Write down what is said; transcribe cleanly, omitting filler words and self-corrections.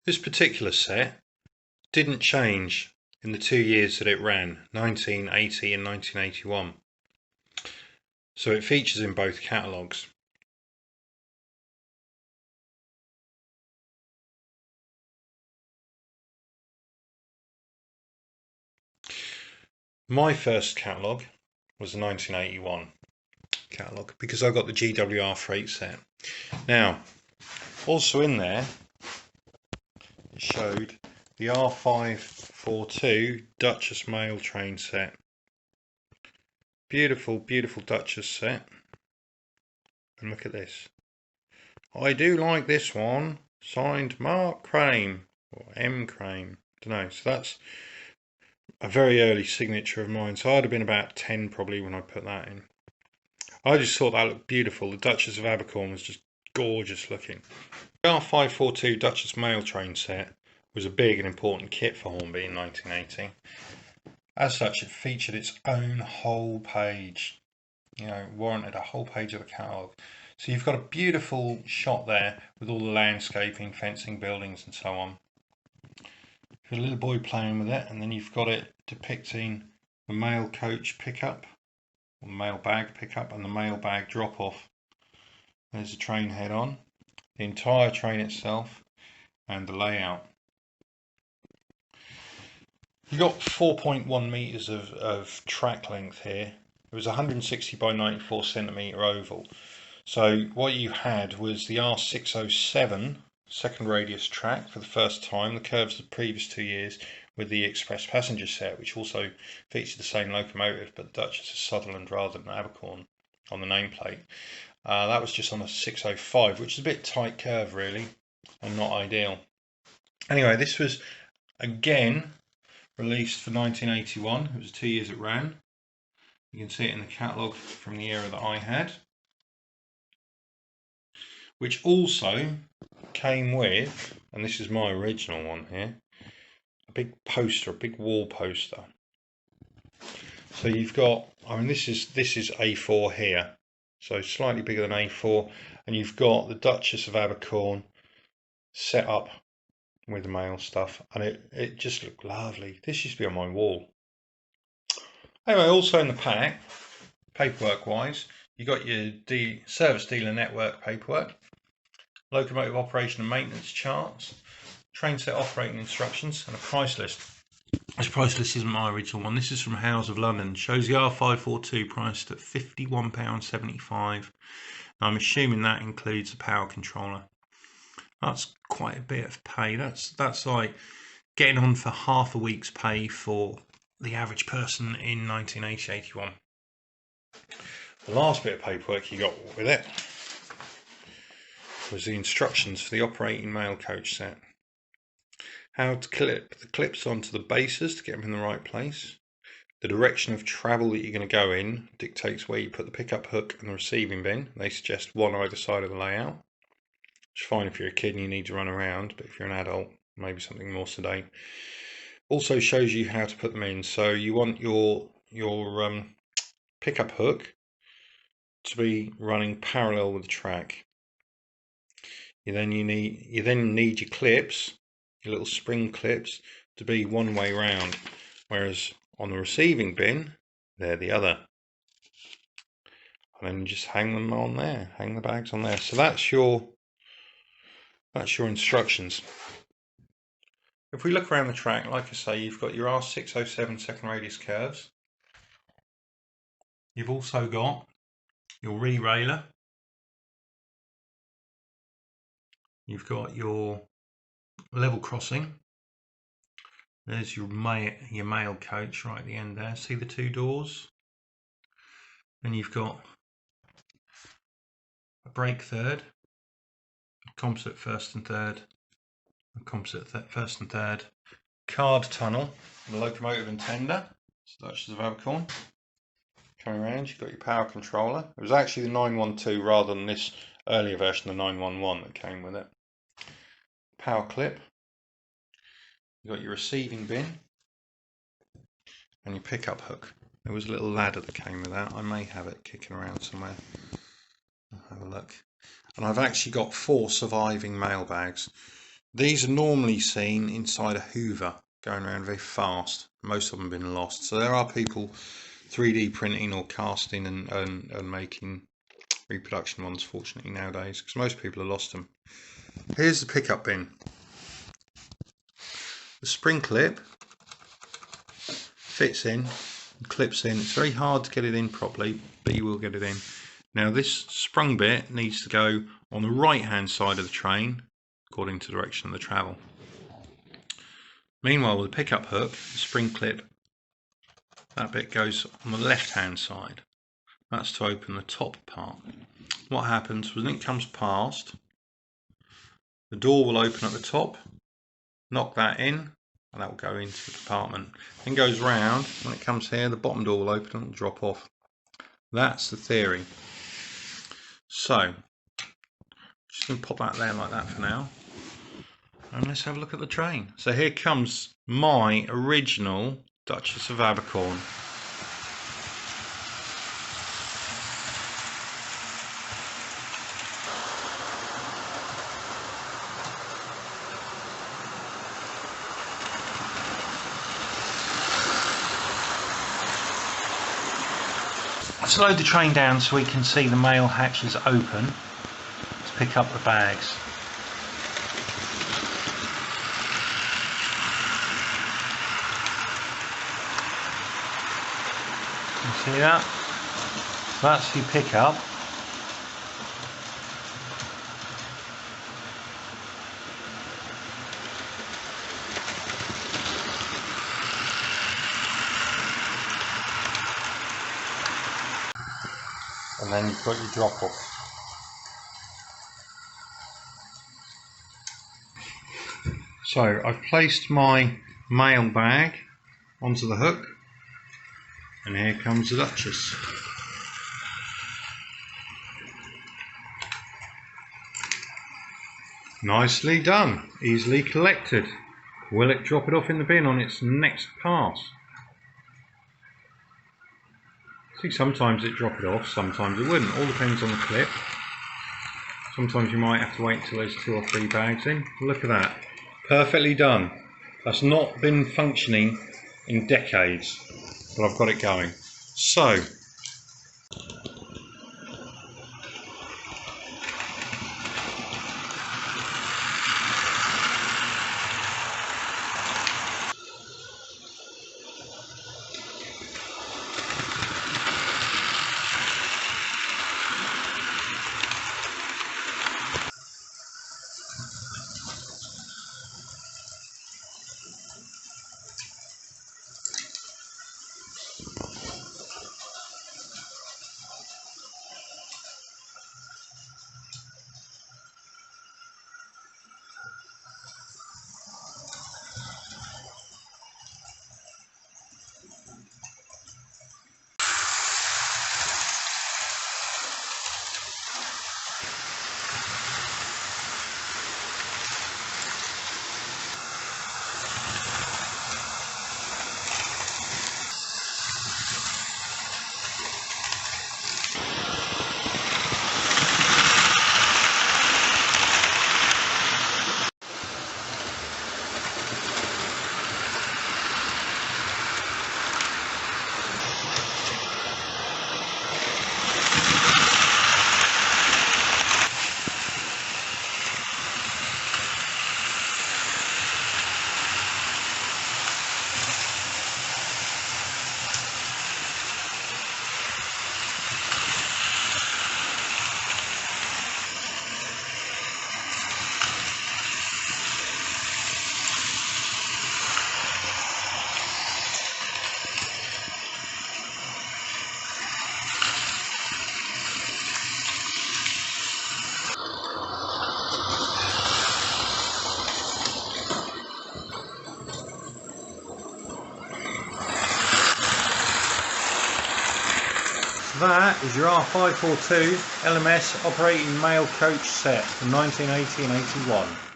This particular set didn't change in the 2 years that it ran, 1980 and 1981. So it features in both catalogues. My first catalogue was the 1981 catalogue because I got the GWR freight set. Now, also in there, it showed the R542 Duchess mail train set. Beautiful, beautiful Duchess set. And look at this. I do like this one. Signed Mark Crane or M Crane. Don't know. So that's a very early signature of mine. So I'd have been about 10 probably when I put that in. I just thought that looked beautiful. The Duchess of Abercorn was just gorgeous looking. The R542 Duchess mail train set was a big and important kit for Hornby in 1980. As such, it featured its own whole page. You know, warranted a whole page of the catalogue. So you've got a beautiful shot there with all the landscaping, fencing, buildings and so on. You've got a little boy playing with it, and then you've got it depicting the mail coach pickup, or mail bag pickup, and the mail bag drop off. There's the train head on, the entire train itself, and the layout. You've got 4.1 metres of track length here. It was 160 by 94 centimetre oval. So what you had was the R607 second radius track for the first time, the curves of the previous 2 years, with the express passenger set, which also featured the same locomotive but the Duchess of Sutherland rather than Abercorn on the nameplate. That was just on a 605, which is a bit tight curve really and not ideal. Anyway, this was again released for 1981. It was 2 years it ran. You can see it in the catalogue from the era that I had, which also came with, and this is my original one here, a big poster, a big wall poster. So you've got, I mean, this is A4 here, so slightly bigger than A4, and you've got the Duchess of Abercorn set up with the mail stuff, and it just looked lovely. This used to be on my wall. Anyway, also in the pack, paperwork wise, you got your service dealer network paperwork, locomotive operation and maintenance charts, train set operating instructions, and a price list. This price list isn't my original one. This is from Howes of London. It shows the R542 priced at £51.75. I'm assuming that includes the power controller. That's quite a bit of pay. That's like getting on for half a week's pay for the average person in 1980-81. The last bit of paperwork you got with it was the instructions for the operating mail coach set. How to clip the clips onto the bases to get them in the right place. The direction of travel that you're going to go in dictates where you put the pickup hook and the receiving bin. They suggest one either side of the layout, which is fine if you're a kid and you need to run around, but if you're an adult, maybe something more sedate. Also shows you how to put them in. So you want your pickup hook to be running parallel with the track. You then need your clips, your little spring clips, to be one way round, whereas on the receiving bin they're the other. And then you just hang them on there, hang the bags on there. So that's your instructions. If we look around the track, like I say, you've got your R607 second radius curves. You've also got your re-railer. You've got your level crossing. There's your mail coach right at the end there. See the two doors? Then you've got a brake third, a composite first and third, a composite first and third, card tunnel, the locomotive and tender, Duchess of Abercorn. Coming around, you've got your power controller. It was actually the 912 rather than this earlier version, the 911, that came with it. Power clip. You've got your receiving bin and your pickup hook. There was a little ladder that came with that. I may have it kicking around somewhere. I'll have a look. And I've actually got 4 surviving mail bags. These are normally seen inside a Hoover, going around very fast. Most of them have been lost. So there are people 3D printing or casting and making reproduction ones, fortunately, nowadays, because most people have lost them. Here's the pickup bin. The spring clip fits in and clips in. It's very hard to get it in properly, but you will get it in. Now this sprung bit needs to go on the right hand side of the train according to the direction of the travel. Meanwhile, with the pickup hook, the spring clip, that bit goes on the left hand side. That's to open the top part. What happens when it comes past, the door will open at the top, knock that in, and that will go into the compartment. Then goes round, when it comes here, the bottom door will open and drop off. That's the theory. So, just going to pop that there like that for now. And let's have a look at the train. So here comes my original Duchess of Abercorn. Let's load the train down so we can see the mail hatches open to pick up the bags. You see that? So that's your pickup. And then you've got your drop off. So I've placed my mail bag onto the hook, and here comes the Duchess. Nicely done, easily collected. Will it drop it off in the bin on its next pass? See, sometimes it drop it off, sometimes it wouldn't. All depends on the clip. Sometimes you might have to wait till there's 2 or 3 bags in. Look at that. Perfectly done. That's not been functioning in decades, but I've got it going. So, that is your R542 LMS operating mail coach set from 1980 and 81.